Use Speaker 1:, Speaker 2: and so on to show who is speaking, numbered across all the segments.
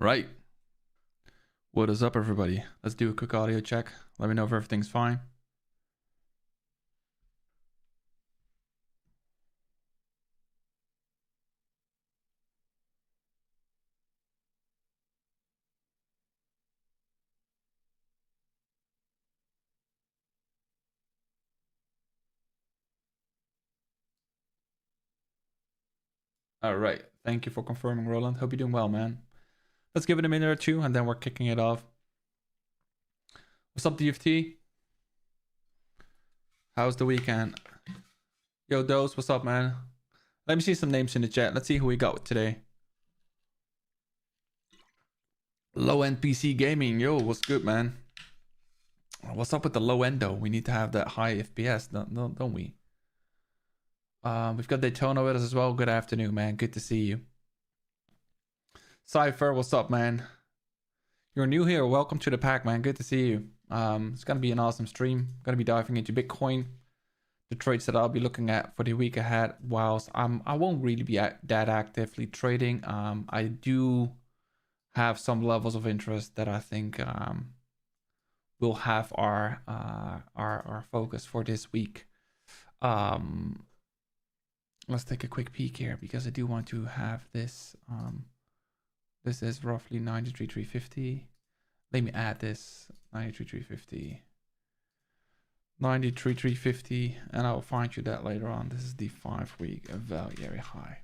Speaker 1: Right. What is up, everybody? Let's do a quick audio check. Let me know if everything's fine. All right. Thank you for confirming, Roland. Hope you're doing well, man. Let's give it a minute or two, and then we're kicking it off. What's up, DFT? How's the weekend? Yo, Dose, what's up, man? Let me see some names in the chat. Let's see who we got today. Low-end PC gaming. Yo, what's good, man? What's up with the low end, though? We need to have that high FPS, don't we? We've got Daytona with us as well. Good afternoon, man. Good to see you. Cypher, what's up, man? You're new here. Welcome to the pack, man. Good to see you. It's gonna be an awesome stream. Gonna be diving into Bitcoin, the trades that I'll be looking at for the week ahead. Whilst I won't really be that actively trading. I do have some levels of interest that I think will have our focus for this week. Let's take a quick peek here because I do want to have this. This is roughly 93,350. Let me add this 93,350. 93,350, and I'll find you that later on. This is the 5-week value area high.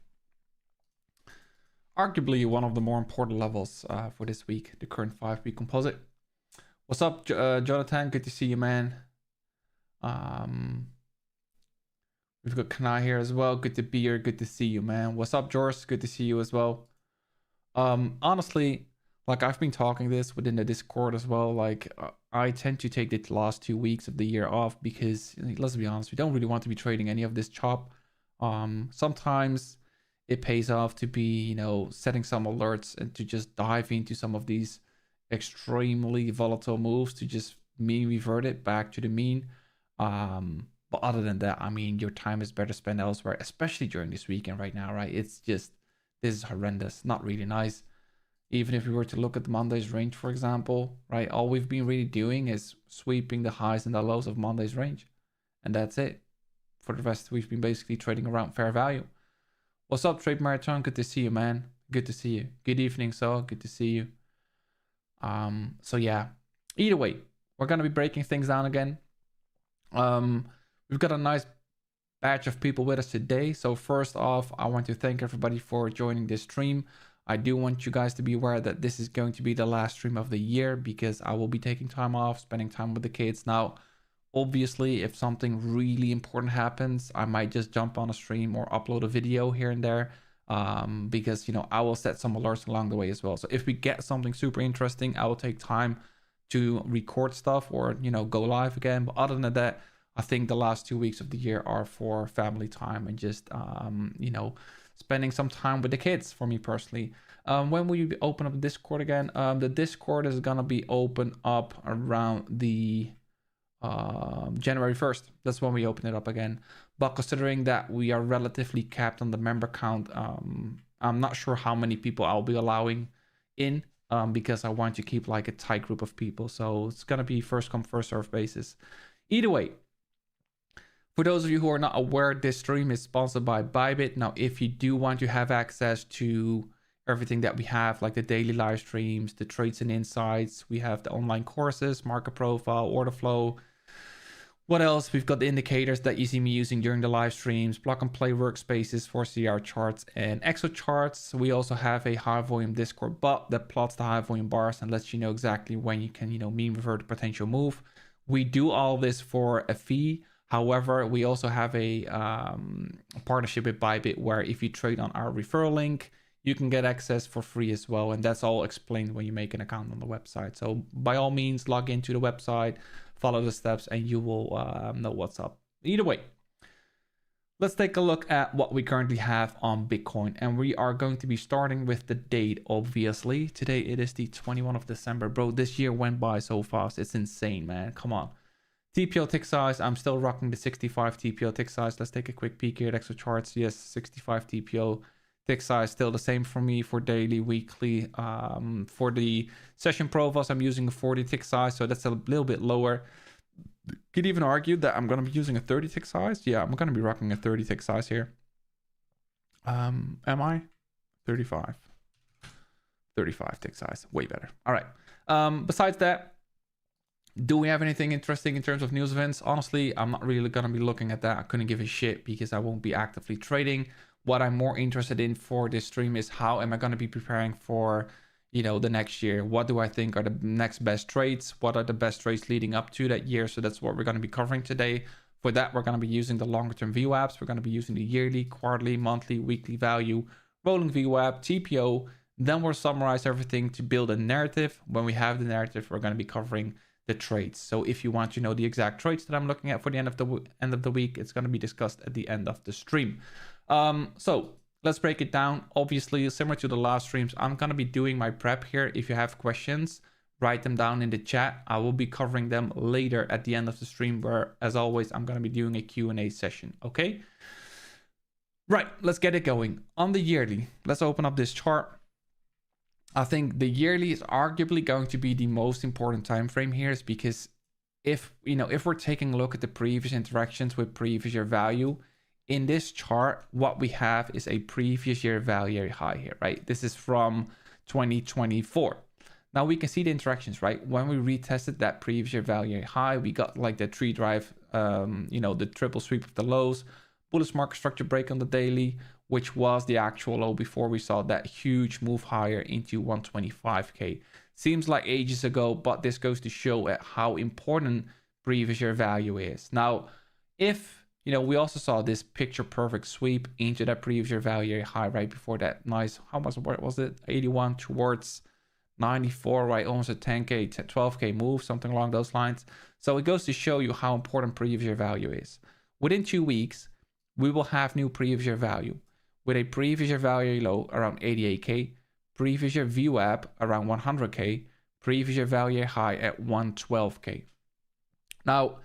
Speaker 1: Arguably one of the more important levels for this week, the current 5-week composite. What's up, Jonathan? Good to see you, man. We've got Kanai here as well. Good to be here. Good to see you, man. What's up, George? Good to see you as well. Honestly, like I've been talking this within the Discord as well. Like I tend to take the last 2 weeks of the year off because let's be honest, we don't really want to be trading any of this chop. Sometimes it pays off to be, setting some alerts and to just dive into some of these extremely volatile moves to just mean revert it back to the mean. But other than that, I mean, your time is better spent elsewhere, especially during this weekend right now, right? It's just, this is horrendous, not really nice. Even if we were to look at Monday's range, for example, right? All we've been really doing is sweeping the highs and the lows of Monday's range. And that's it. For the rest, we've been basically trading around fair value. What's up, Trade Marathon? Good to see you, man. Good to see you. Good evening, so good to see you. So yeah, either way, we're going to be breaking things down again. We've got a nice batch of people with us today. So first off, I want to thank everybody for joining this stream. I do want you guys to be aware that this is going to be the last stream of the year because I will be taking time off, spending time with the kids. Now, obviously, if something really important happens, I might just jump on a stream or upload a video here and there because, I will set some alerts along the way as well. So if we get something super interesting, I will take time to record stuff or, go live again. But other than that, I think the last 2 weeks of the year are for family time and just, spending some time with the kids for me personally. When will you open up the Discord again? The Discord is going to be open up around the January 1st. That's when we open it up again. But considering that we are relatively capped on the member count, I'm not sure how many people I'll be allowing in because I want to keep like a tight group of people. So it's going to be first come, first serve basis. Either way, for those of you who are not aware, this stream is sponsored by Bybit. Now, if you do want to have access to everything that we have, like the daily live streams, the trades and insights, we have the online courses, market profile, order flow. What else? We've got the indicators that you see me using during the live streams, plug and play workspaces, 4CR charts, and Excel charts. We also have a high volume Discord bot that plots the high volume bars and lets you know exactly when you can, mean revert a potential move. We do all this for a fee. However, we also have a partnership with Bybit where if you trade on our referral link, you can get access for free as well. And that's all explained when you make an account on the website. So by all means, log into the website, follow the steps, and you will know what's up. Either way, let's take a look at what we currently have on Bitcoin. And we are going to be starting with the date, obviously. Today, it is the 21st of December. Bro, this year went by so fast. It's insane, man. Come on. TPO tick size, I'm still rocking the 65 TPO tick size. Let's take a quick peek here at Excel charts. Yes, 65 TPO Tick size still the same for me for daily, weekly. For the session profiles, I'm using a 40 tick size, so that's a little bit lower. Could even argue that I'm going to be using a 30 tick size. Yeah, I'm going to be rocking a 30 tick size here. Am I? 35 tick size, way better. All right. Besides that, do we have anything interesting in terms of news events? Honestly, I'm not really going to be looking at that. I couldn't give a shit because I won't be actively trading. What I'm more interested in for this stream is how am I going to be preparing for, you know, the next year? What do I think are the next best trades? What are the best trades leading up to that year? So that's what we're going to be covering today. For that, we're going to be using the longer term VWAPs. We're going to be using the yearly, quarterly, monthly, weekly value, rolling VWAP, TPO. Then we'll summarize everything to build a narrative. When we have the narrative, we're going to be covering the trades. So if you want to know the exact trades that I'm looking at for the end of the week, it's going to be discussed at the end of the stream. So let's break it down. Obviously, similar to the last streams, I'm going to be doing my prep here. If you have questions, write them down in the chat. I will be covering them later at the end of the stream, where, as always, I'm going to be doing a Q&A session. Okay. Right. Let's get it going. On the yearly, let's open up this chart. I think the yearly is arguably going to be the most important time frame here, is because if we're taking a look at the previous interactions with previous year value, in this chart, what we have is a previous year value high here, right? This is from 2024. Now we can see the interactions, right? When we retested that previous year value high, we got like the tree drive, the triple sweep of the lows, bullish market structure break on the daily, which was the actual low before we saw that huge move higher into 125K. Seems like ages ago, but this goes to show at how important previous year value is. Now, if we also saw this picture perfect sweep into that previous year value high right before that nice, how much was it? 81 towards 94, right? Almost a 10K, 12K move, something along those lines. So it goes to show you how important previous year value is. Within 2 weeks, we will have new previous year value with a previous year value low around 88K, previous year VWAP around 100K, previous year value high at 112K. Now,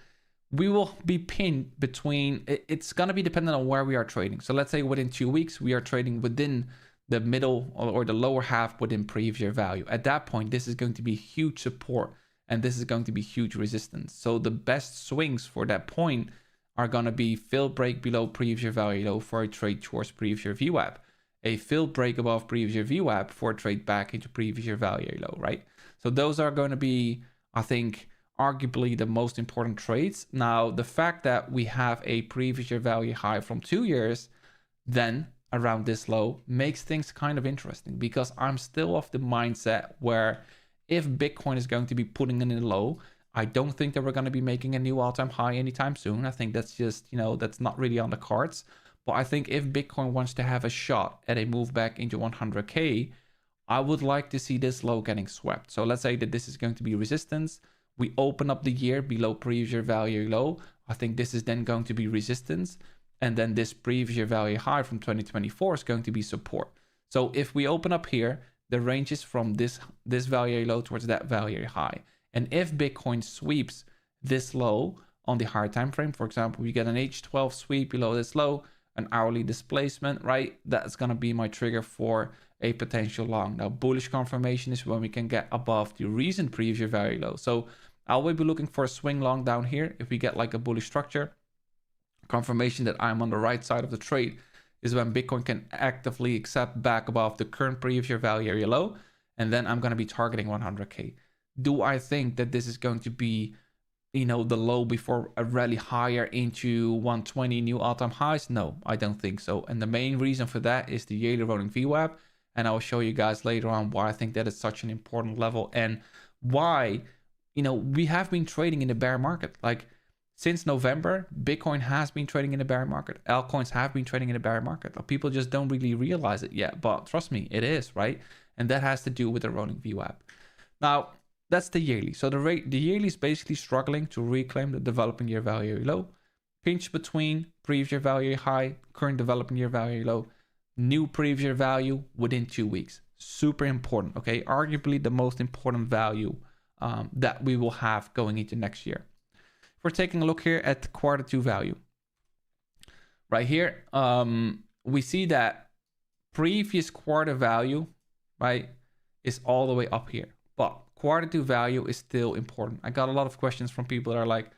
Speaker 1: we will be pinned between, it's going to be dependent on where we are trading. So let's say within 2 weeks, we are trading within the middle or the lower half within previous year value. At that point, this is going to be huge support and this is going to be huge resistance. So the best swings for that point are going to be fill break below previous year value low for a trade towards previous year VWAP, a fill break above previous year VWAP for a trade back into previous year value low, right? So those are going to be, I think, arguably the most important trades. Now, the fact that we have a previous year value high from 2 years, then around this low, makes things kind of interesting, because I'm still of the mindset where if Bitcoin is going to be putting in a low, I don't think that we're going to be making a new all-time high anytime soon. I think that's just, that's not really on the cards. But I think if Bitcoin wants to have a shot at a move back into 100K, I would like to see this low getting swept. So let's say that this is going to be resistance. We open up the year below previous year value low. I think this is then going to be resistance. And then this previous year value high from 2024 is going to be support. So if we open up here, the range is from this value low towards that value high. And if Bitcoin sweeps this low on the higher time frame, for example, we get an H12 sweep below this low, an hourly displacement, right? That's going to be my trigger for a potential long. Now, bullish confirmation is when we can get above the recent previous year value low. So I will be looking for a swing long down here. If we get like a bullish structure, confirmation that I'm on the right side of the trade is when Bitcoin can actively accept back above the current previous year value area low. And then I'm going to be targeting 100K. Do I think that this is going to be, the low before a rally higher into 120 new all-time highs? No, I don't think so. And the main reason for that is the yearly rolling VWAP. And I will show you guys later on why I think that is such an important level and why, we have been trading in the bear market. Like since November, Bitcoin has been trading in the bear market. Altcoins have been trading in the bear market. People just don't really realize it yet. But trust me, it is, right? And that has to do with the rolling VWAP. Now, that's the yearly. So the yearly is basically struggling to reclaim the developing year value low. Pinch between previous year value high, current developing year value low, new previous year value within 2 weeks. Super important, okay? Arguably the most important value that we will have going into next year. If we're taking a look here at the quarter two value. Right here, we see that previous quarter value, right, is all the way up here. But quarter two value is still important. I got a lot of questions from people that are like,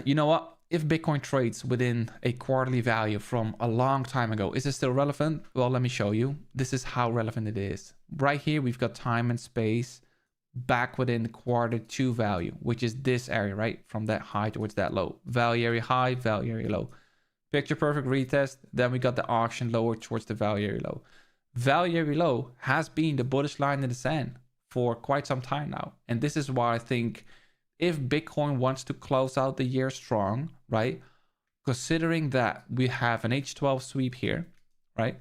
Speaker 1: you know what? If Bitcoin trades within a quarterly value from a long time ago, is it still relevant? Well, let me show you. This is how relevant it is. Right here, we've got time and space back within the quarter two value, which is this area, right? From that high towards that low. Value area high, value area low. Picture perfect retest. Then we got the auction lower towards the value area low. Value area low has been the bullish line in the sand for quite some time now. And this is why I think if Bitcoin wants to close out the year strong, right? Considering that we have an H12 sweep here, right?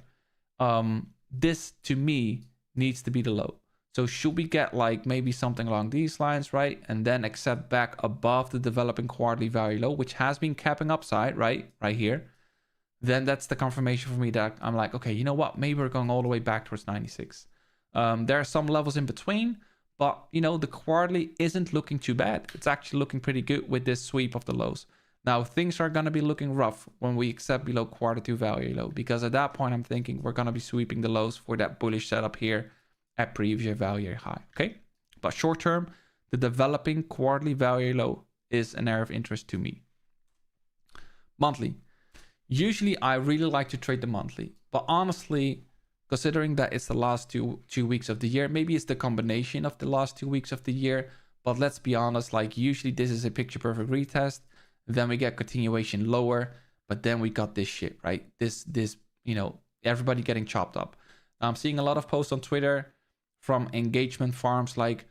Speaker 1: This to me needs to be the low. So should we get like maybe something along these lines, right? And then accept back above the developing quarterly value low, which has been capping upside, right? Right here. Then that's the confirmation for me that I'm like, okay, you know what? Maybe we're going all the way back towards 96. There are some levels in between, but you know, the quarterly isn't looking too bad. It's actually looking pretty good with this sweep of the lows. Now things are going to be looking rough when we accept below quarter two value low, because at that point I'm thinking we're going to be sweeping the lows for that bullish setup here at previous value high. Okay, but short term, the developing quarterly value low is an area of interest to me. Monthly. Usually I really like to trade the monthly, but honestly, considering that it's the last two weeks of the year, maybe it's the combination of the last 2 weeks of the year, but let's be honest, like usually this is a picture perfect retest, then we get continuation lower, but then we got this shit, right? This, you know, everybody getting chopped up. I'm seeing a lot of posts on Twitter from engagement farms like,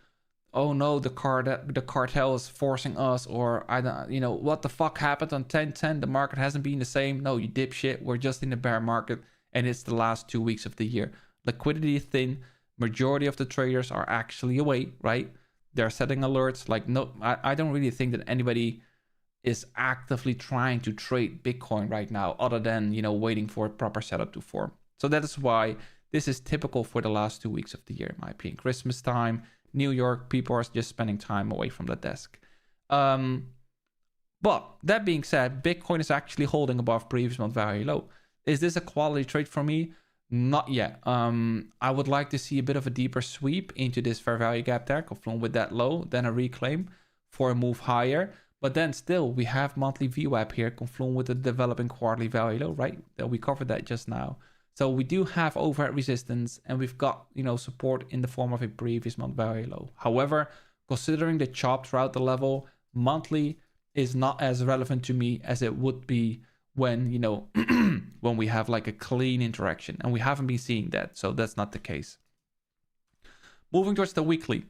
Speaker 1: oh no, the cartel is forcing us, or I don't, you know, what the fuck happened on 10/10? The market hasn't been the same. No, you dipshit. We're just in the bear market, and it's the last 2 weeks of the year. Liquidity is thin. Majority of the traders are actually away, right? They're setting alerts. Like, no, I don't really think that anybody is actively trying to trade Bitcoin right now, other than, you know, waiting for a proper setup to form. So that is why this is typical for the last 2 weeks of the year, in my opinion. Christmas time, New York, people are just spending time away from the desk. But that being said, Bitcoin is actually holding above previous month value low. Is this a quality trade for me? Not yet. I would like to see a bit of a deeper sweep into this fair value gap there, confluent with that low, then a reclaim for a move higher. But then still, we have monthly VWAP here, confluent with the developing quarterly value low, right? We covered that just now. So we do have overhead resistance, and we've got, you know, support in the form of a previous month value low. However, considering the chop throughout the level, monthly is not as relevant to me as it would be when, you know, when we have like a clean interaction, and we haven't been seeing that. So that's not the case. Moving towards the weekly.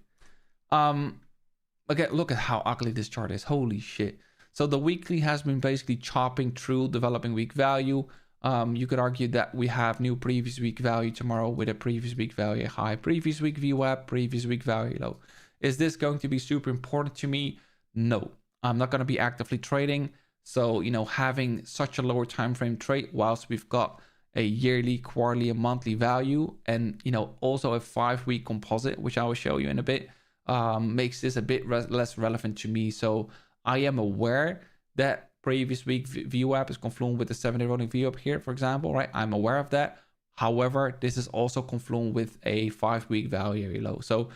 Speaker 1: Okay, look at how ugly this chart is. Holy shit. So the weekly has been basically chopping through developing week value. You could argue that we have new previous week value tomorrow with a previous week value high, previous week VWAP, previous week value low. Is this going to be super important to me? No, I'm not going to be actively trading. So, you know, having such a lower time frame trade whilst we've got a yearly, quarterly, and monthly value, and, you know, also a 5-week composite, which I will show you in a bit, makes this a bit less relevant to me. So I am aware that previous week VWAP is confluent with the 7-day rolling VWAP here, for example, right? I'm aware of that. However, this is also confluent with a 5-week value area low. So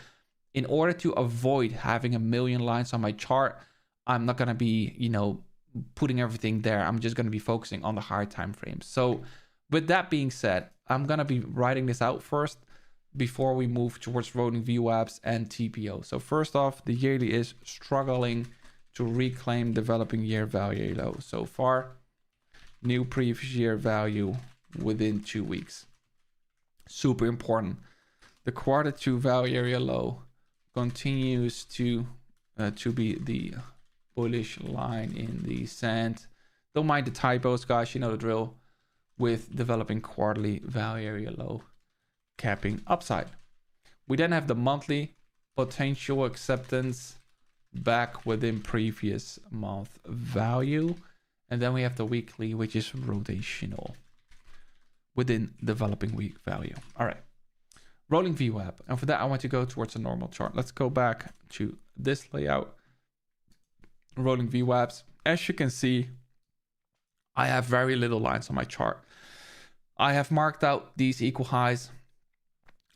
Speaker 1: in order to avoid having a million lines on my chart, I'm not going to be, you know, putting everything there. I'm just going to be focusing on the higher time frames. So with that being said, I'm going to be writing this out first before we move towards rolling VWAPs and TPO. So first off, the yearly is struggling to reclaim developing year value low. So far, new previous year value within 2 weeks. Super important. The quarter two value area low continues to be the bullish line in the sand. Don't mind the typos, guys, you know the drill, with developing quarterly value area low capping upside. We then have the monthly potential acceptance back within previous month value, and then we have the weekly, which is rotational within developing week value. All right, rolling VWAP, and for that I want to go towards a normal chart. Let's go back to this layout. Rolling VWAPs. As you can see, I have very little lines on my chart. I have marked out these equal highs.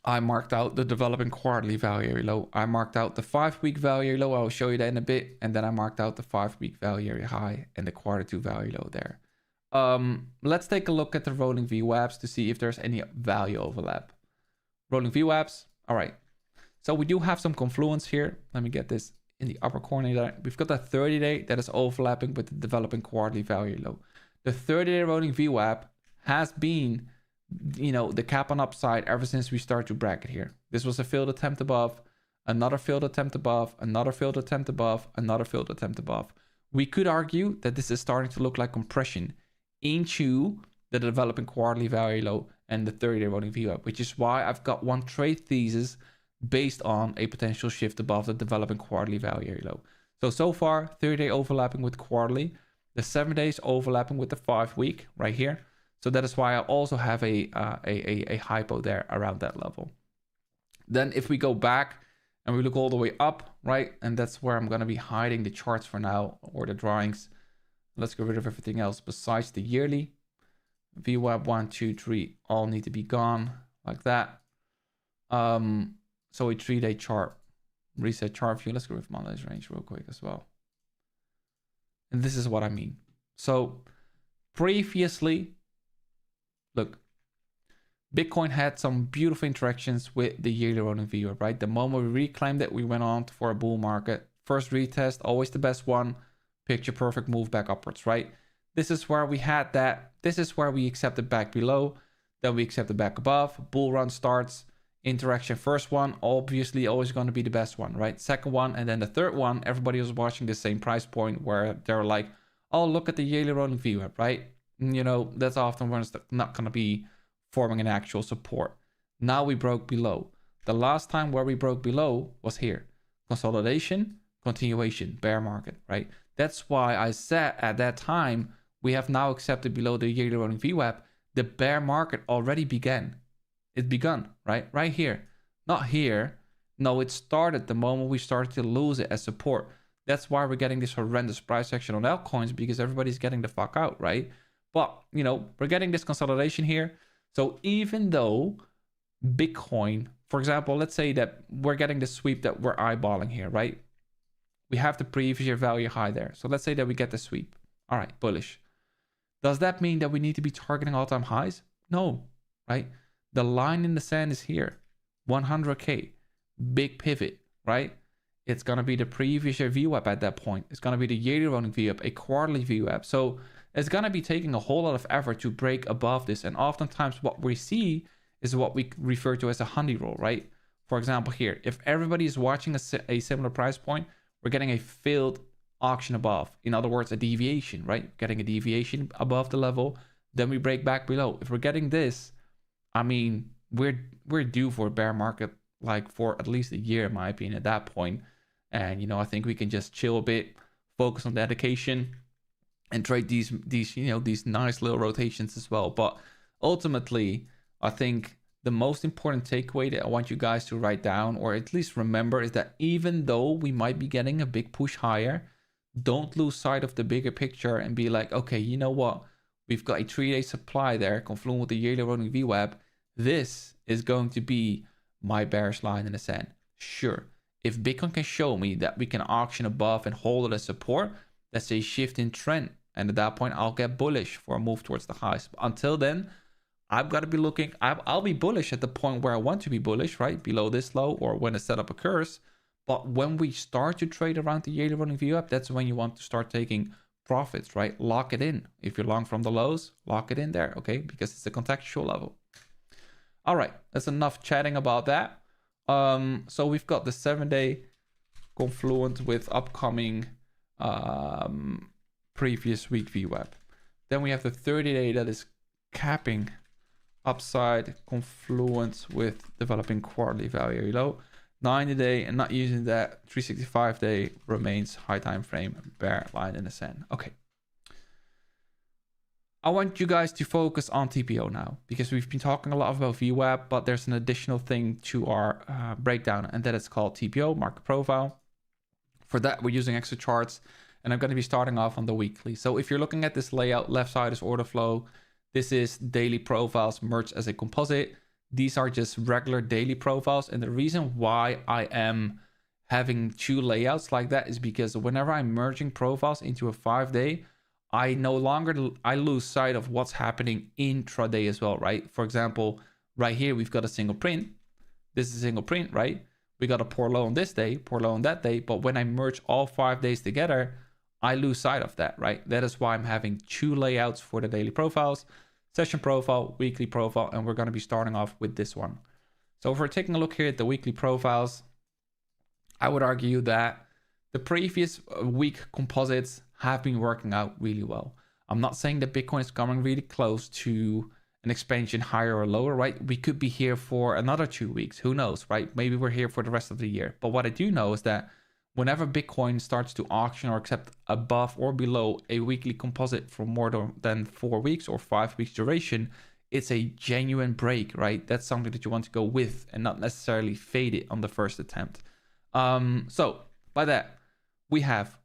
Speaker 1: I marked out the developing quarterly value area low. I marked out the 5-week value area low. I'll show you that in a bit. And then I marked out the 5-week value area high and the Q2 value low there. Let's take a look at the rolling VWAPs to see if there's any value overlap. Rolling VWAPs. All right. So we do have some confluence here. Let me get this in the upper corner there. We've got that 30-day that is overlapping with the developing quarterly value low. The 30-day rolling VWAP has been, you know, the cap on upside ever since we start to bracket here. This was a failed attempt above, another failed attempt above, another failed attempt above, another failed attempt above. We could argue that this is starting to look like compression into the developing quarterly value low and the 30-day rolling VWAP, which is why I've got one trade thesis based on a potential shift above the developing quarterly value low. So far, 30-day overlapping with quarterly, the 7 days overlapping with the 5-week right here. So that is why I also have a hypo there around that level. Then if we go back and we look all the way up, right? And that's where I'm going to be hiding the charts for now, or the drawings. Let's get rid of everything else besides the yearly. VWAP 1, 2, 3 all need to be gone like that. So a 3-day chart, reset chart view. Let's go with monthly range real quick as well. And this is what I mean. So previously, look, Bitcoin had some beautiful interactions with the yearly rolling VWAP, right? The moment we reclaimed it, we went on for a bull market. First retest, always the best one. Picture perfect move back upwards, right? This is where we had that. This is where we accepted back below. Then we accepted back above. Bull run starts. Interaction first one, obviously always going to be the best one, right? Second one, and then the third one, everybody was watching the same price point where they're like, oh, look at the yearly rolling VWAP, right? You know, that's often when it's not going to be forming an actual support. Now we broke below. The last time where we broke below was here. Consolidation, continuation, bear market, right? That's why I said at that time, we have now accepted below the yearly rolling VWAP. The bear market already began. It begun, right? Right here. Not here. No, it started the moment we started to lose it as support. That's why we're getting this horrendous price action on altcoins, because everybody's getting the fuck out, right? But, you know, we're getting this consolidation here. So even though Bitcoin, for example, let's say that we're getting the sweep that we're eyeballing here, right? We have the previous year value high there. So let's say that we get the sweep. All right, bullish. Does that mean that we need to be targeting all-time highs? No, right? The line in the sand is here, 100K, big pivot, right? It's going to be the previous year VWAP at that point. It's going to be the yearly rolling VWAP, a quarterly VWAP. So it's going to be taking a whole lot of effort to break above this. And oftentimes what we see is what we refer to as a honey roll, right? For example, here, if everybody is watching a similar price point, we're getting a failed auction above. In other words, a deviation, right? Getting a deviation above the level, then we break back below. If we're getting this, I mean, we're due for a bear market, like for at least a year, in my opinion, at that point. And, you know, I think we can just chill a bit, focus on dedication, and trade these nice little rotations as well. But ultimately, I think the most important takeaway that I want you guys to write down, or at least remember, is that even though we might be getting a big push higher, don't lose sight of the bigger picture and be like, okay, you know what? We've got a 3-day supply there, confluent with the yearly rolling VWAP. This is going to be my bearish line in the sand. Sure, if Bitcoin can show me that we can auction above and hold it as support, that's a shift in trend. And at that point, I'll get bullish for a move towards the highs. But until then, I've got to be looking, I'll be bullish at the point where I want to be bullish, right? Below this low or when a setup occurs. But when we start to trade around the yearly rolling VWAP, that's when you want to start taking profits, right? Lock it in. If you're long from the lows, lock it in there, okay? Because it's a contextual level. All right, that's enough chatting about that. So we've got the 7-day confluent with upcoming previous week VWAP. Then we have the 30-day that is capping upside confluent with developing quarterly value low. 90-day and not using that. 365-day remains high time frame, bear line in the sand. Okay. I want you guys to focus on TPO now, because we've been talking a lot about VWAP, but there's an additional thing to our breakdown, and that is called TPO, market profile. For that, we're using extra charts, and I'm going to be starting off on the weekly. So if you're looking at this layout, left side is order flow, This is daily profiles merged as a composite. These are just regular daily profiles. And the reason why I am having two layouts like that is because whenever I'm merging profiles into a 5-day, I lose sight of what's happening intraday as well, right? For example, right here, we've got a single print. This is a single print, right? We got a poor low on this day, poor low on that day. But when I merge all 5 days together, I lose sight of that, right? That is why I'm having two layouts for the daily profiles, session profile, weekly profile, and we're going to be starting off with this one. So if we're taking a look here at the weekly profiles, I would argue that the previous week composites have been working out really well. I'm not saying that Bitcoin is coming really close to an expansion higher or lower, right? We could be here for another 2 weeks. Who knows, right? Maybe we're here for the rest of the year. But what I do know is that whenever Bitcoin starts to auction or accept above or below a weekly composite for more than 4 weeks or 5 weeks duration, it's a genuine break, right? That's something that you want to go with and not necessarily fade it on the first attempt. So by that, we have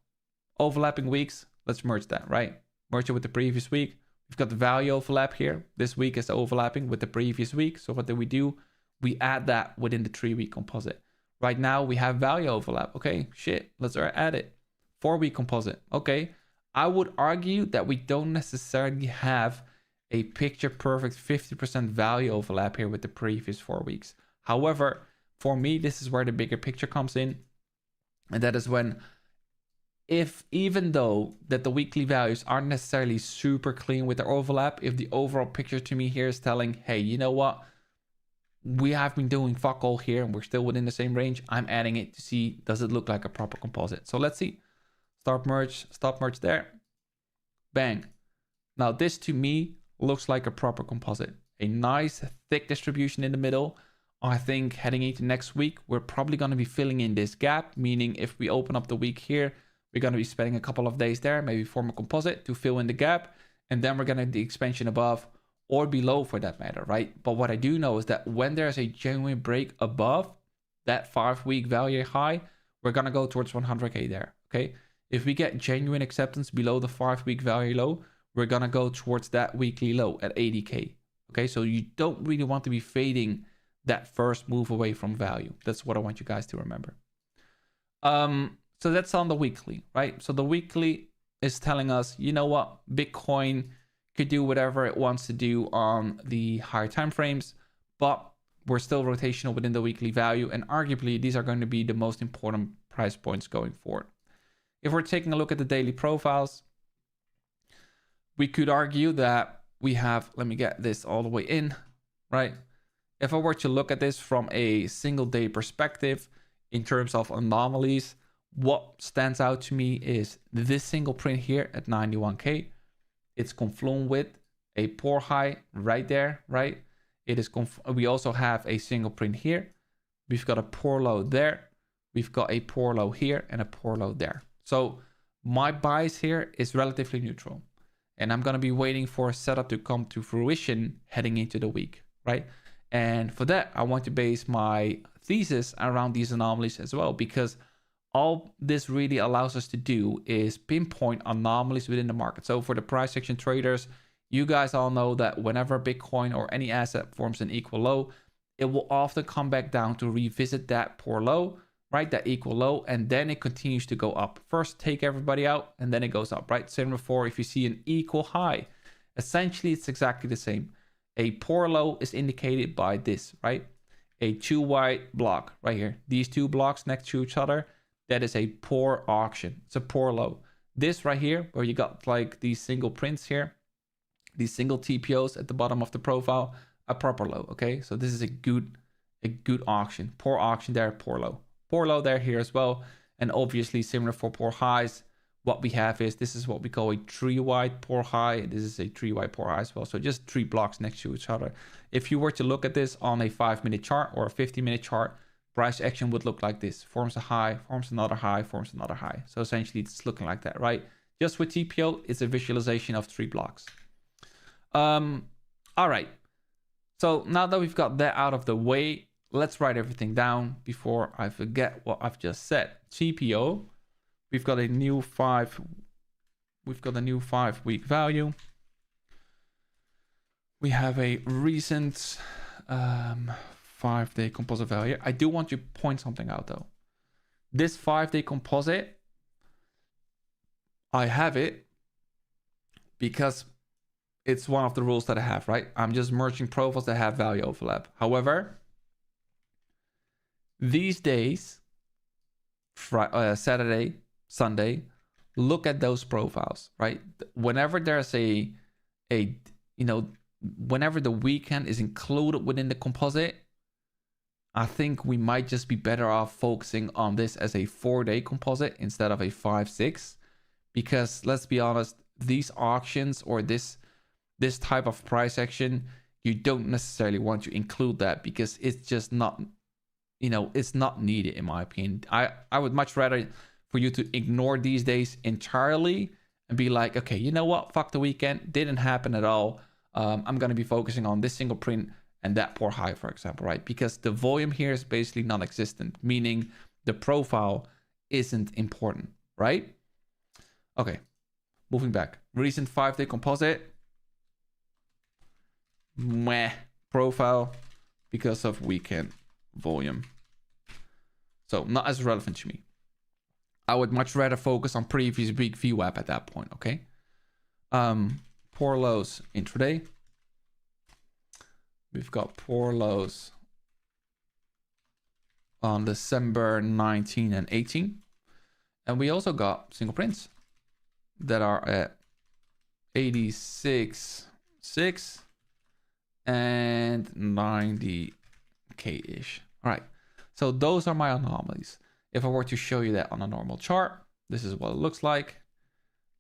Speaker 1: overlapping weeks. Let's merge that, right? Merge it with the previous week. We've got the value overlap here. This week is overlapping with the previous week. So what do? We add that within the 3-week composite. Right now we have value overlap. Okay, shit, let's add it. 4-week composite. Okay, I would argue that we don't necessarily have a picture perfect 50% value overlap here with the previous 4 weeks. However, for me, this is where the bigger picture comes in. And that is when, even though that the weekly values aren't necessarily super clean with the overlap, if the overall picture to me here is telling, hey, you know what? We have been doing fuck all here and we're still within the same range. I'm adding it to see, does it look like a proper composite? So let's see. Stop merge there. Bang. Now this to me looks like a proper composite. A nice thick distribution in the middle. I think heading into next week, we're probably going to be filling in this gap, meaning if we open up the week here, we're going to be spending a couple of days there, maybe form a composite to fill in the gap. And then we're going to do the expansion above or below for that matter, right? But what I do know is that when there's a genuine break above that 5-week value high, we're going to go towards 100K there, okay? If we get genuine acceptance below the 5-week value low, we're going to go towards that weekly low at 80K, okay? So you don't really want to be fading that first move away from value. That's what I want you guys to remember. So that's on the weekly, right? So the weekly is telling us, you know what? Bitcoin could do whatever it wants to do on the higher time frames, but we're still rotational within the weekly value. And arguably, these are going to be the most important price points going forward. If we're taking a look at the daily profiles, we could argue that we have, let me get this all the way in, right? If I were to look at this from a single day perspective in terms of anomalies, what stands out to me is this single print here at 91K. It's confluent with a poor high right there, right? It is. We also have a single print here. We've got a poor low there. We've got a poor low here and a poor low there. So my bias here is relatively neutral. And I'm going to be waiting for a setup to come to fruition heading into the week, right? And for that, I want to base my thesis around these anomalies as well, because all this really allows us to do is pinpoint anomalies within the market. So for the price action traders, you guys all know that whenever Bitcoin or any asset forms an equal low, it will often come back down to revisit that poor low, right? That equal low, and then it continues to go up. First, take everybody out, and then it goes up, right? Same before, if you see an equal high, essentially it's exactly the same. A poor low is indicated by this, right? A 2 white block right here. These 2 blocks next to each other, that is a poor auction. It's a poor low. This right here, where you got like these single prints here, these single TPOs at the bottom of the profile, a proper low, okay? So this is a good auction. Poor auction there, poor low. Poor low there here as well. And obviously similar for poor highs. What we have is, this is what we call a 3 white poor high. This is a 3 white poor high as well. So just 3 blocks next to each other. If you were to look at this on a 5-minute chart or a 50-minute chart, price action would look like this. Forms a high, forms another high, forms another high. So essentially it's looking like that, right? Just with TPO, it's a visualization of 3 blocks. All right. So now that we've got that out of the way, let's write everything down before I forget what I've just said. TPO, we've got a new 5-week value. We have a recent 5-day composite value. I do want to point something out though. This 5-day composite, I have it because it's one of the rules that I have, right? I'm just merging profiles that have value overlap. However, these days, Saturday, Sunday, look at those profiles, right? Whenever there's whenever the weekend is included within the composite, I think we might just be better off focusing on this as a 4-day composite instead of a 5-6, because let's be honest, these auctions or this type of price action, you don't necessarily want to include that because it's just not, it's not needed in my opinion. I would much rather for you to ignore these days entirely and be like, okay, you know what? Fuck the weekend. Didn't happen at all. I'm going to be focusing on this single print and that poor high, for example, right? Because the volume here is basically non-existent, meaning the profile isn't important, right? Okay, moving back. Recent 5-day composite. Meh. Profile because of weekend volume. So not as relevant to me. I would much rather focus on previous week VWAP at that point, okay? Poor lows intraday. We've got poor lows on December 19 and 18. And we also got single prints that are at 86.6 and 90k-ish. All right, so those are my anomalies. If I were to show you that on a normal chart, this is what it looks like.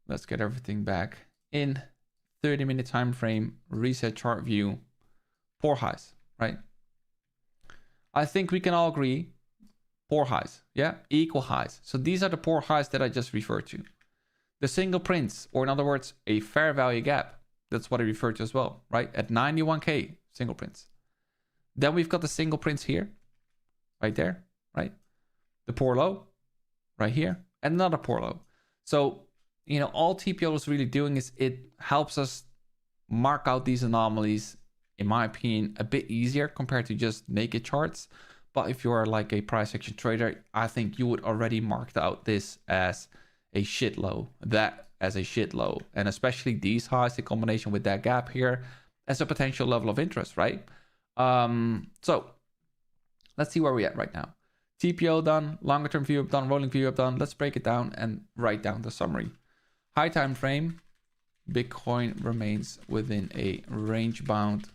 Speaker 1: Let's get everything back in 30-minute time frame, reset chart view, poor highs, right? I think we can all agree, poor highs, yeah, equal highs. So these are the poor highs that I just referred to. The single prints, or in other words, a fair value gap. That's what I refer to as well, right? At 91k, single prints. Then we've got the single prints here, right there, right? The poor low, right here, and another poor low. So, all TPO is really doing is it helps us mark out these anomalies, in my opinion, a bit easier compared to just naked charts. But if you're like a price action trader, I think you would already marked out this as a shit low, that as a shit low, and especially these highs in combination with that gap here as a potential level of interest, right? So let's see where we're at right now. TPO done, longer term view done, rolling view done. Let's break it down and write down the summary. High time frame, Bitcoin remains within a range bound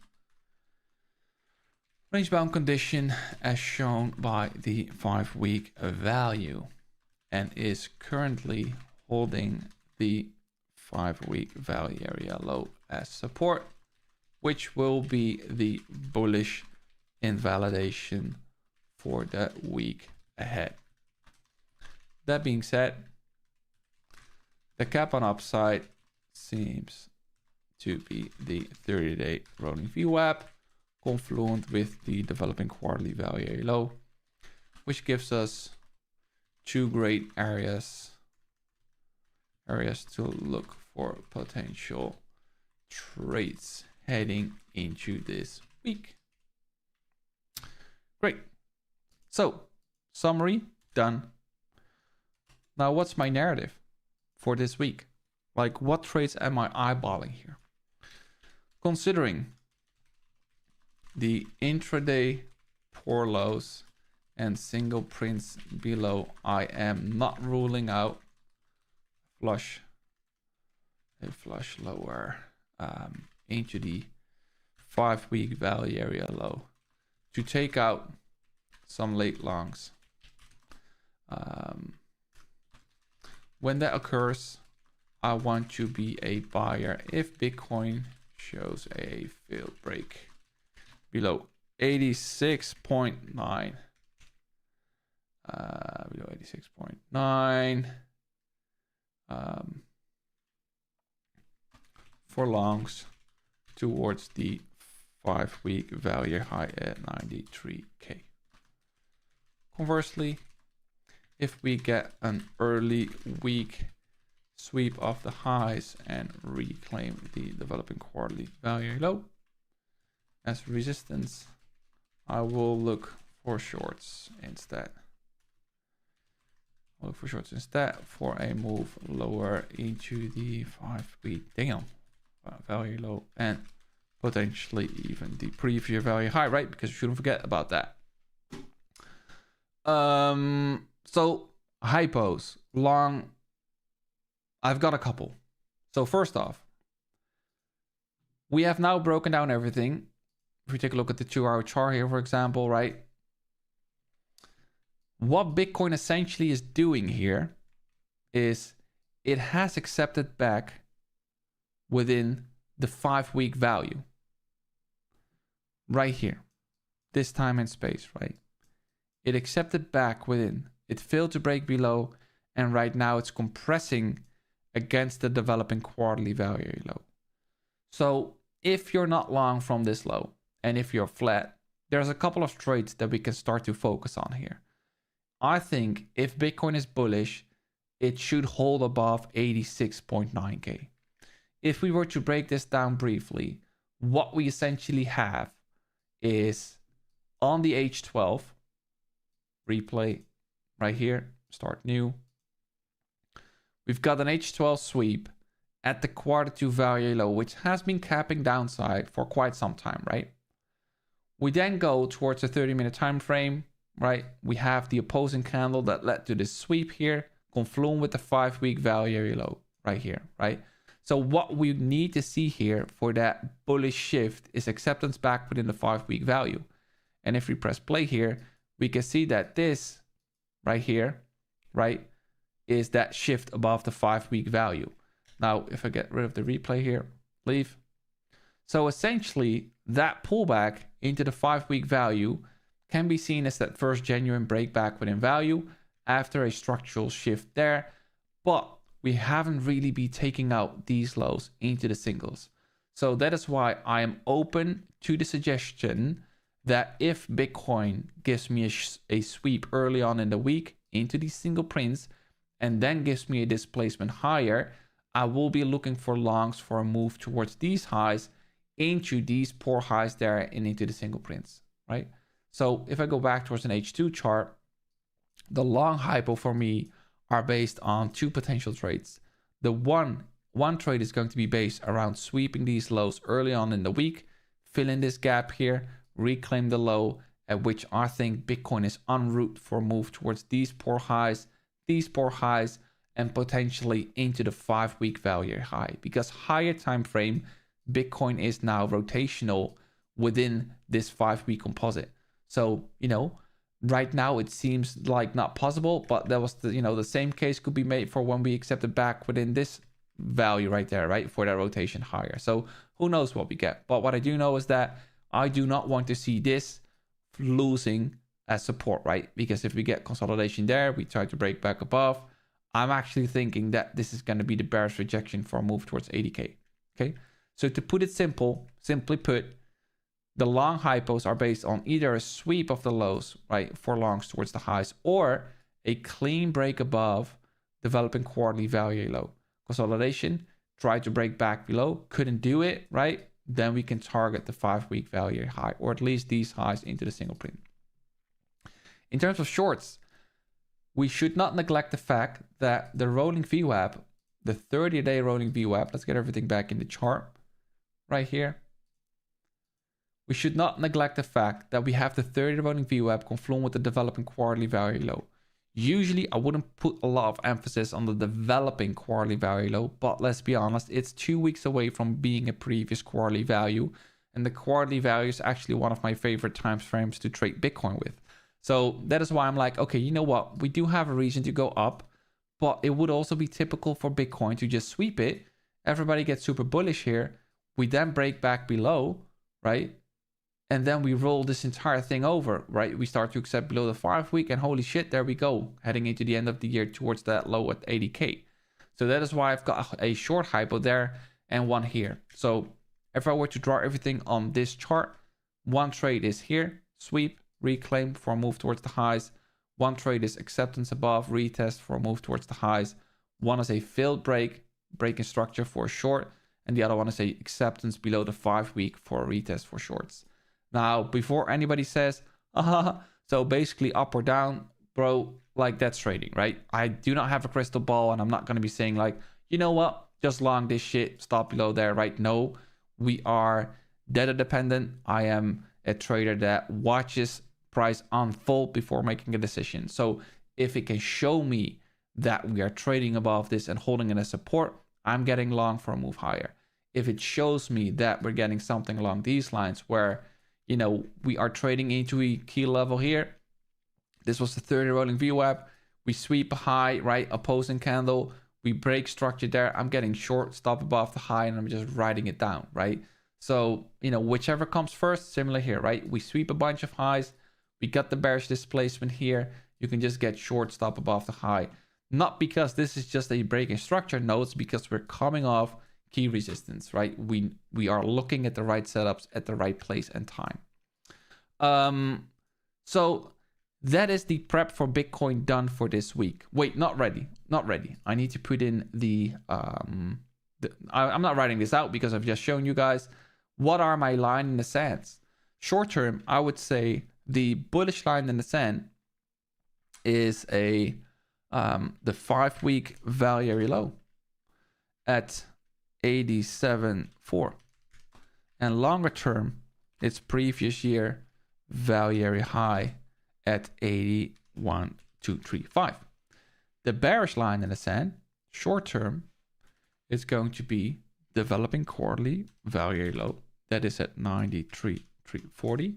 Speaker 1: condition as shown by the 5-week value, and is currently holding the 5-week value area low as support, which will be the bullish invalidation for the week ahead. That being said, the cap on upside seems to be the 30-day rolling VWAP confluent with the developing quarterly value area low, which gives us two great areas to look for potential trades heading into this week. Great. So, summary done. Now, what's my narrative for this week? Like, what trades am I eyeballing here? Considering the intraday poor lows and single prints below, I am not ruling out a flush lower into the 5-week value area low to take out some late longs. When that occurs, I want to be a buyer if Bitcoin shows a failed break below 86.9. Below 86.9. For longs towards the 5-week value high at 93k. Conversely, if we get an early week sweep of the highs and reclaim the developing quarterly value low, as resistance, I will look for shorts instead. I'll look for shorts instead for a move lower into the 5-week. Damn. Value low and potentially even the previous value high, right? Because you shouldn't forget about that. So hypos, long. I've got a couple. So first off, we have now broken down everything. If we take a look at the 2-hour chart here, for example, right? What Bitcoin essentially is doing here is it has accepted back within the 5-week value. Right here. This time and space, right? It accepted back within. It failed to break below. And right now it's compressing against the developing quarterly value low. So if you're not long from this low, and if you're flat, there's a couple of trades that we can start to focus on here. I think if Bitcoin is bullish, it should hold above 86.9K. If we were to break this down briefly, what we essentially have is on the H12, replay right here, start new. We've got an H12 sweep at the Q2 value low, which has been capping downside for quite some time, right? We then go towards the 30-minute time frame, right? We have the opposing candle that led to this sweep here, confluent with the 5-week value low right here, right? So what we need to see here for that bullish shift is acceptance back within the 5-week value. And if we press play here, we can see that this right here, right, is that shift above the 5-week value. Now, if I get rid of the replay here, leave. So essentially, that pullback into the 5-week value can be seen as that first genuine breakback within value after a structural shift there. But we haven't really been taking out these lows into the singles. So that is why I am open to the suggestion that if Bitcoin gives me a sweep early on in the week into these single prints and then gives me a displacement higher, I will be looking for longs for a move towards these highs into these poor highs there and into the single prints, right? So if I go back towards an H2 chart, the long hypo for me are based on two potential trades. The one trade is going to be based around sweeping these lows early on in the week, fill in this gap here, reclaim the low at which I think Bitcoin is en route for a move towards these poor highs, and potentially into the 5-week value high. Because higher time frame, Bitcoin is now rotational within this 5-week composite. So, right now it seems like not possible, but that was the same case could be made for when we accepted back within this value right there, right, for that rotation higher. So who knows what we get. But what I do know is that I do not want to see this losing as support, right? Because if we get consolidation there, we try to break back above, I'm actually thinking that this is going to be the bearish rejection for a move towards 80K. Okay, so to put it simply put, the long hypos are based on either a sweep of the lows, right, for longs towards the highs, or a clean break above developing quarterly value low. Consolidation, try to break back below, couldn't do it, right? Then we can target the 5-week value high, or at least these highs into the single print. In terms of shorts, we should not neglect the fact that the rolling VWAP, the 30-day rolling VWAP, let's get everything back in the chart right here. We should not neglect the fact that we have the 30-day rolling VWAP confluent with the developing quarterly value low. Usually, I wouldn't put a lot of emphasis on the developing quarterly value low, but let's be honest, it's 2 weeks away from being a previous quarterly value. And the quarterly value is actually one of my favorite time frames to trade Bitcoin with. So that is why I'm like, okay, you know what? We do have a reason to go up, but it would also be typical for Bitcoin to just sweep it. Everybody gets super bullish here. We then break back below, right? And then we roll this entire thing over, right? We start to accept below the 5-week and holy shit, there we go. Heading into the end of the year towards that low at 80K. So that is why I've got a short hypo there and one here. So if I were to draw everything on this chart, one trade is here, sweep, reclaim for a move towards the highs. One trade is acceptance above, retest for a move towards the highs. One is a failed break in structure for a short. And the other one is a acceptance below the 5-week for a retest for shorts. Now, before anybody says, so basically up or down, bro, like that's trading, right? I do not have a crystal ball, and I'm not going to be saying like, you know what, just long this shit, stop below there, right? No, we are data dependent. I am a trader that watches price unfold before making a decision. So if it can show me that we are trading above this and holding it as support, I'm getting long for a move higher. If it shows me that we're getting something along these lines where, you know, we are trading into a key level here. This was the 30 rolling VWAP. We sweep a high, right? Opposing candle. We break structure there. I'm getting short, stop above the high, and I'm just riding it down, right? So, you know, whichever comes first, similar here, right? We sweep a bunch of highs. We got the bearish displacement here. You can just get short, stop above the high. Not because this is just a breaking structure. No, it's because we're coming off key resistance, right? We are looking at the right setups at the right place and time. So that is the prep for Bitcoin done for this week. Wait, not ready. I need to put in I'm not writing this out because I've just shown you guys what are my line in the sands. Short term, I would say the bullish line in the sand is the 5-week value area low at 87.4, and longer term, it's previous year value area high at 81.235. The bearish line in the sand, short term, is going to be developing quarterly value area low that is at 93.340,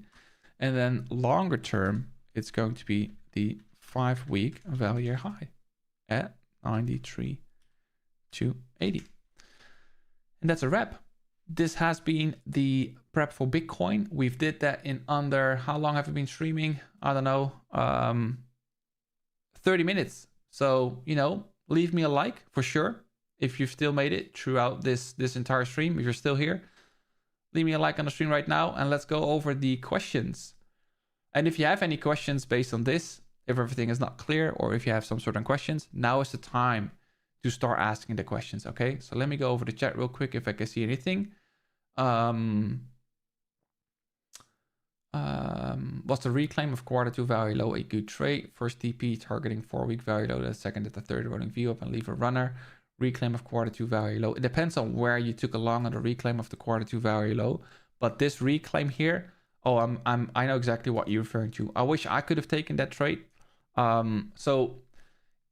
Speaker 1: and then longer term, it's going to be the 5-week value area high at 93.280. And that's a wrap. This has been the prep for Bitcoin. We've did that in under, how long have we been streaming? I don't know, 30 minutes. So, you know, leave me a like for sure. If you've still made it throughout this entire stream, if you're still here, leave me a like on the stream right now, and let's go over the questions. And if you have any questions based on this, if everything is not clear, or if you have some sort of questions, now is the time to start asking the questions, okay? So let me go over the chat real quick if I can see anything. Was the reclaim of Q2 value low a good trade? First TP targeting 4-week value low, the second at the 30 rolling view up and leave a runner. Reclaim of Q2 value low. It depends on where you took along on the reclaim of the Q2 value low. But this reclaim here, I know exactly what you're referring to. I wish I could have taken that trade. So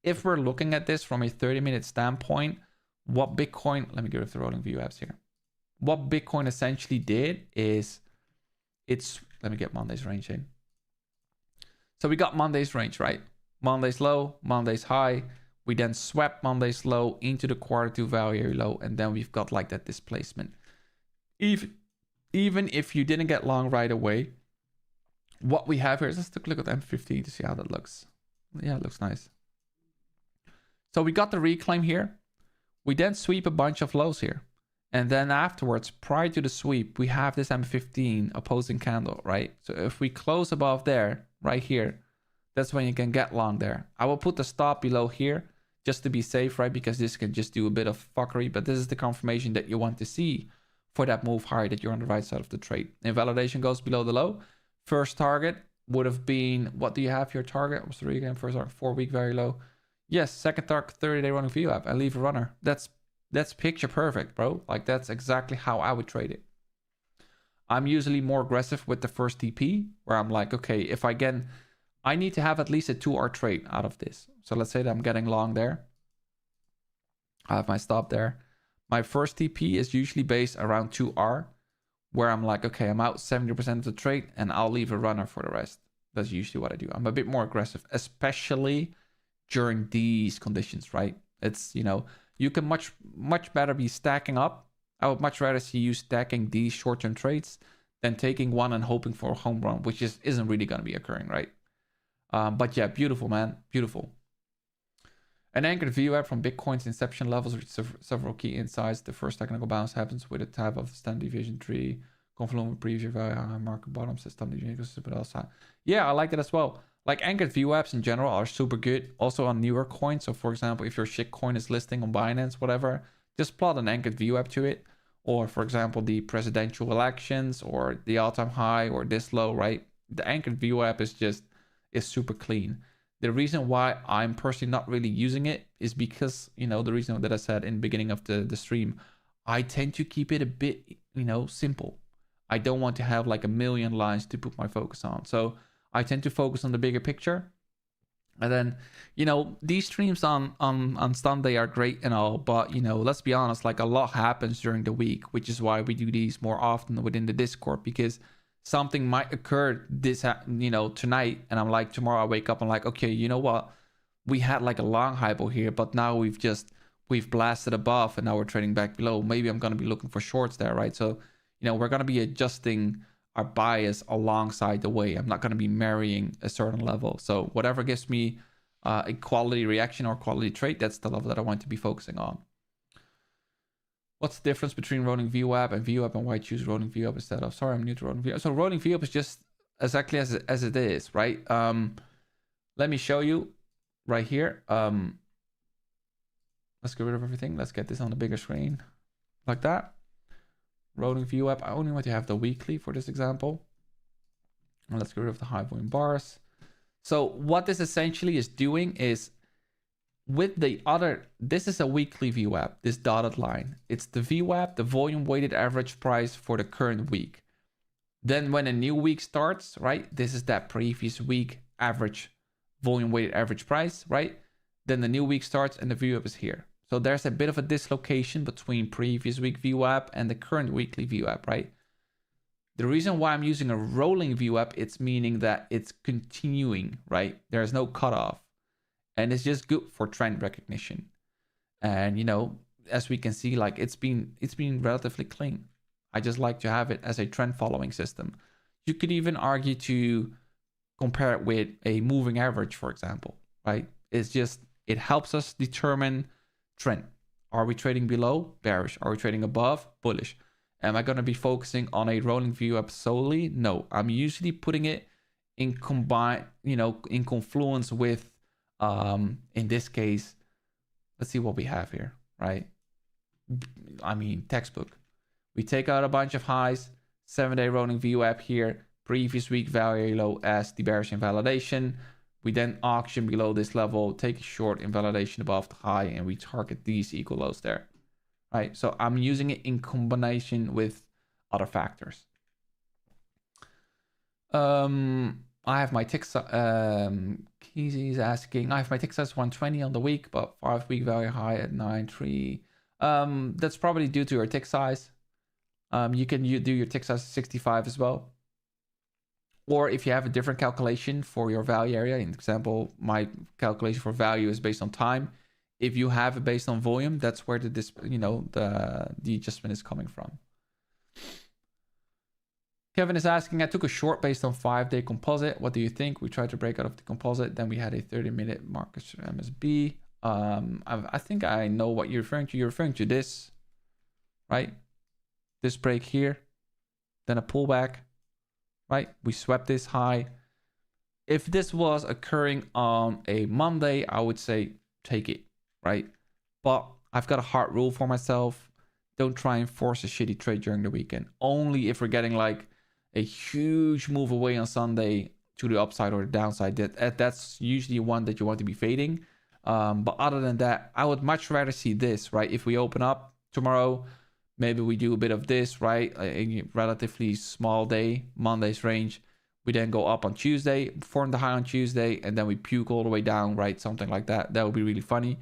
Speaker 1: if we're looking at this from a 30-minute standpoint, what Bitcoin, let me go with the rolling view apps here. What Bitcoin essentially did is let me get Monday's range in. So we got Monday's range, right? Monday's low, Monday's high. We then swept Monday's low into the Q2 value low, and then we've got like that displacement. Even if you didn't get long right away, what we have here is, let's take a look at M15 to see how that looks. Yeah, it looks nice. So we got the reclaim here. We then sweep a bunch of lows here. And then afterwards, prior to the sweep, we have this M15 opposing candle, right? So if we close above there, right here, that's when you can get long there. I will put the stop below here just to be safe, right? Because this can just do a bit of fuckery, but this is the confirmation that you want to see for that move higher, that you're on the right side of the trade. Invalidation goes below the low. First target would have been, what do you have your target? What's the reclaim? First target, 4-week very low. Yes, second target, 30-day running VWAP and leave a runner. That's picture perfect, bro. Like that's exactly how I would trade it. I'm usually more aggressive with the first TP, where I'm like, okay, if I need to have at least a 2R trade out of this. So let's say that I'm getting long there. I have my stop there. My first TP is usually based around 2R, where I'm like, okay, I'm out 70% of the trade and I'll leave a runner for the rest. That's usually what I do. I'm a bit more aggressive, especially during these conditions, right? It's, you know, you can much better be stacking up. I would much rather see you stacking these short-term trades than taking one and hoping for a home run, which isn't really going to be occurring, right? But yeah, beautiful, man. Beautiful. An anchored VWAP from Bitcoin's inception levels with several key insights. The first technical bounce happens with a type of standard deviation tree. Confluent with previous value high market bottom system deviation. Yeah, I like that as well. Like anchored VWAPs in general are super good. Also on newer coins. So for example, if your shitcoin is listing on Binance, whatever, just plot an anchored VWAP to it. or for example, the presidential elections or the all-time high or this low, right? The anchored VWAP is super clean. The reason why I'm personally not really using it is because, the reason that I said in the beginning of the stream, I tend to keep it a bit, simple. I don't want to have like a million lines to put my focus on. So I tend to focus on the bigger picture. And then, these streams on Sunday are great and all, but, let's be honest, like a lot happens during the week, which is why we do these more often within the Discord, because something might occur tonight, and I'm like, tomorrow I wake up and like, okay, you know what? We had like a long hypo here, but now we've blasted above and now we're trading back below. Maybe I'm going to be looking for shorts there, right? So, we're going to be adjusting our bias alongside the way. I'm not going to be marrying a certain level. So whatever gives me a quality reaction or quality trade, that's the level that I want to be focusing on. What's the difference between rolling VWAP and VWAP, and why choose rolling VWAP instead of? Sorry, I'm new to rolling VWAP. So rolling VWAP is just exactly as it is, right? Let me show you right here. Let's get rid of everything. Let's get this on the bigger screen like that. Rolling VWAP. I only want to have the weekly for this example. And let's get rid of the high volume bars. So what this essentially is doing is, with the other, this is a weekly VWAP, this dotted line. It's the VWAP, the volume weighted average price for the current week. Then when a new week starts, right? This is that previous week average, volume weighted average price, right? Then the new week starts and the VWAP is here. So there's a bit of a dislocation between previous week VWAP and the current weekly VWAP, right? The reason why I'm using a rolling VWAP, it's meaning that it's continuing, right? There's no cutoff. And it's just good for trend recognition. And, as we can see, like it's been relatively clean. I just like to have it as a trend following system. You could even argue to compare it with a moving average, for example, right? It helps us determine trend. Are we trading below? Bearish. Are we trading above? Bullish. Am I going to be focusing on a rolling VWAP solely? No. I'm usually putting it in in confluence with, in this case, let's see what we have here, right? I mean, textbook. We take out a bunch of highs, 7-day rolling VWAP here, previous week value low as the bearish invalidation. We then auction below this level, take a short invalidation above the high, and we target these equal lows there. Right, so I'm using it in combination with other factors. I have my tick size. Keezy's asking, I have my tick size 120 on the week, but 5-week value high at 9.3. That's probably due to your tick size. You can do your tick size 65 as well. Or if you have a different calculation for your value area, in example, my calculation for value is based on time. If you have it based on volume, that's where the adjustment is coming from. Kevin is asking, I took a short based on 5-day composite. What do you think? We tried to break out of the composite. Then we had a 30-minute market MSB. I think I know what you're referring to. You're referring to this, right? This break here, then a pullback, right? We swept this high. If this was occurring on a Monday, I would say take it, right? But I've got a hard rule for myself. Don't try and force a shitty trade during the weekend. Only if we're getting like a huge move away on Sunday to the upside or the downside. That's usually one that you want to be fading. But other than that, I would much rather see this, right? If we open up tomorrow, maybe we do a bit of this, right? A relatively small day, Monday's range. We then go up on Tuesday, form the high on Tuesday, and then we puke all the way down, right? Something like that. That would be really funny.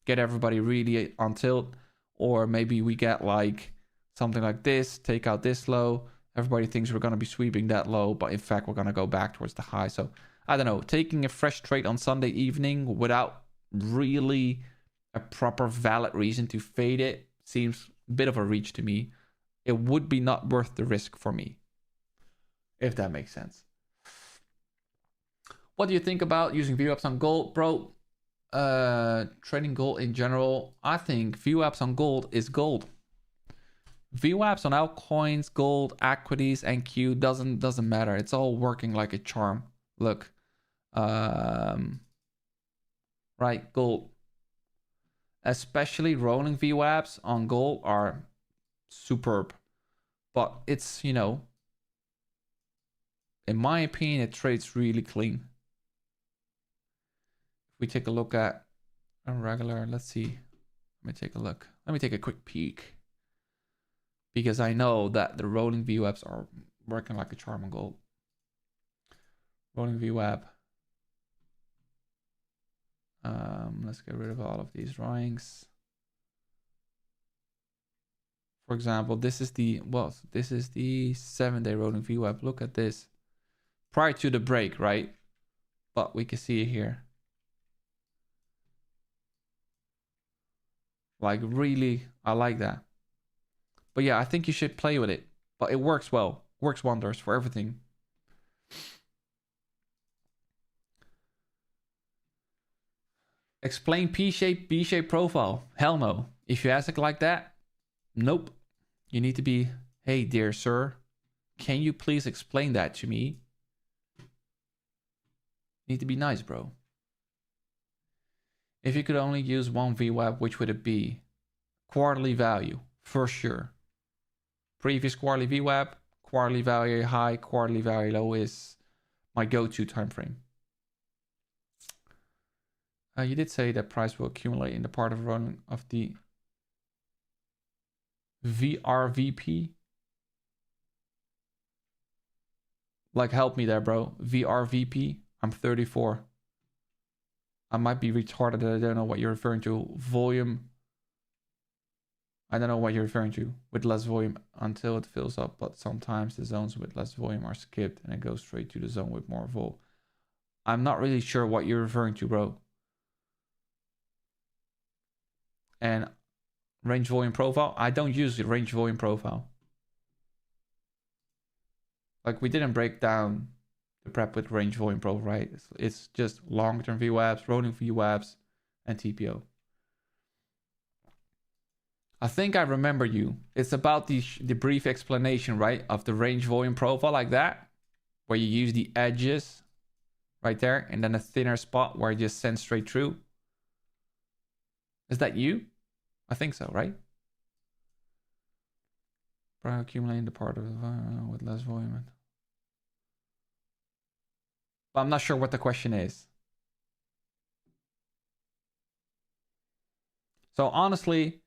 Speaker 1: Get everybody really on tilt. Or maybe we get like something like this, take out this low. Everybody thinks we're going to be sweeping that low, but in fact, we're going to go back towards the high. So I don't know, taking a fresh trade on Sunday evening without really a proper valid reason to fade it seems a bit of a reach to me. It would be not worth the risk for me, if that makes sense. What do you think about using VWAPs on gold, bro? Trading gold in general, I think VWAPs on gold is gold. VWAPs on altcoins, gold, equities, NQ doesn't matter. It's all working like a charm. Look, right, gold, especially rolling VWAPs on gold are superb. But it's, you know, in my opinion, it trades really clean. If we take a look at a regular, let's see. Let me take a look. Let me take a quick peek. Because I know that the rolling VWAPs are working like a charm on gold. Rolling VWAP. Let's get rid of all of these drawings. For example, this is the 7-day rolling VWAP. Look at this. Prior to the break, right? But we can see it here. Like really, I like that. But yeah, I think you should play with it. But it works well. Works wonders for everything. Explain P-shape, B-shape profile. Hell no. If you ask it like that, nope. You need to be, hey, dear sir, can you please explain that to me? You need to be nice, bro. If you could only use one VWAP, which would it be? Quarterly value, for sure. Previous quarterly VWAP, quarterly value high, quarterly value low is my go-to time frame. You did say that price will accumulate in the part of running of the VRVP. Like, help me there, bro. VRVP. I'm 34. I might be retarded. I don't know what you're referring to. Volume. I don't know what you're referring to. With less volume until it fills up. But sometimes the zones with less volume are skipped and it goes straight to the zone with more vol. I'm not really sure what you're referring to, bro. And range volume profile. I don't use the range volume profile. Like, we didn't break down the prep with range volume profile, right? It's just long-term VWAPs, rolling VWAPs, and TPO. I think I remember you. It's about the brief explanation, right? Of the range volume profile like that. Where you use the edges right there. And then a thinner spot where it just sends straight through. Is that you? I think so, right? By accumulating the part of with less volume. But I'm not sure what the question is. So honestly,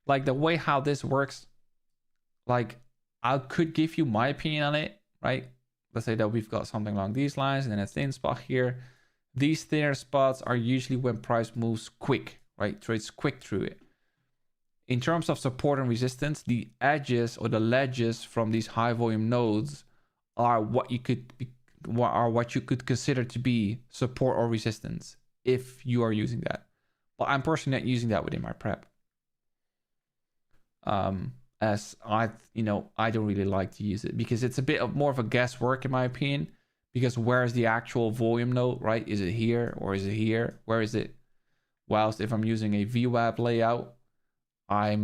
Speaker 1: like the way how this works, like I could give you my opinion on it, right? Let's say that we've got something along these lines and then a thin spot here. These thinner spots are usually when price moves quick, right? Trades quick through it. In terms of support and resistance, the edges or the ledges from these high volume nodes are what you could consider to be support or resistance if you are using that. But I'm personally not using that within my prep. As I don't really like to use it because it's a bit more of a guesswork in my opinion. Because where's the actual volume node, right? Is it here or is it here? Where is it? Whilst if I'm using a VWAP layout, I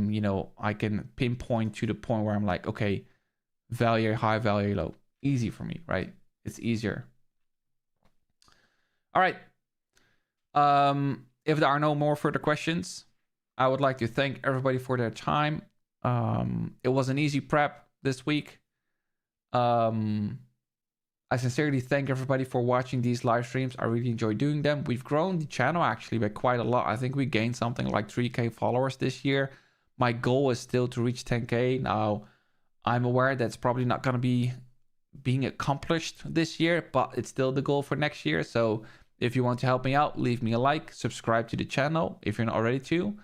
Speaker 1: can pinpoint to the point where I'm like, okay, value high, value low. Easy for me, right? It's easier. All right. If there are no more further questions, I would like to thank everybody for their time. It was an easy prep this week. I sincerely thank everybody for watching these live streams. I really enjoy doing them. We've grown the channel actually by quite a lot. I think we gained something like 3K followers this year. My goal is still to reach 10K. Now, I'm aware that's probably not going to be being accomplished this year, but it's still the goal for next year. So if you want to help me out, leave me a like, subscribe to the channel if you're not already to.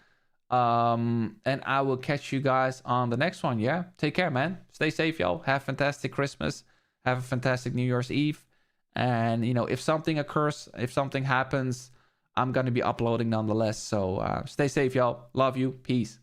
Speaker 1: And I will catch you guys on the next one. Yeah, take care, man. Stay safe, y'all. Have a fantastic Christmas. Have a fantastic New Year's Eve. And, if something occurs, if something happens, I'm going to be uploading nonetheless. So stay safe, y'all. Love you. Peace.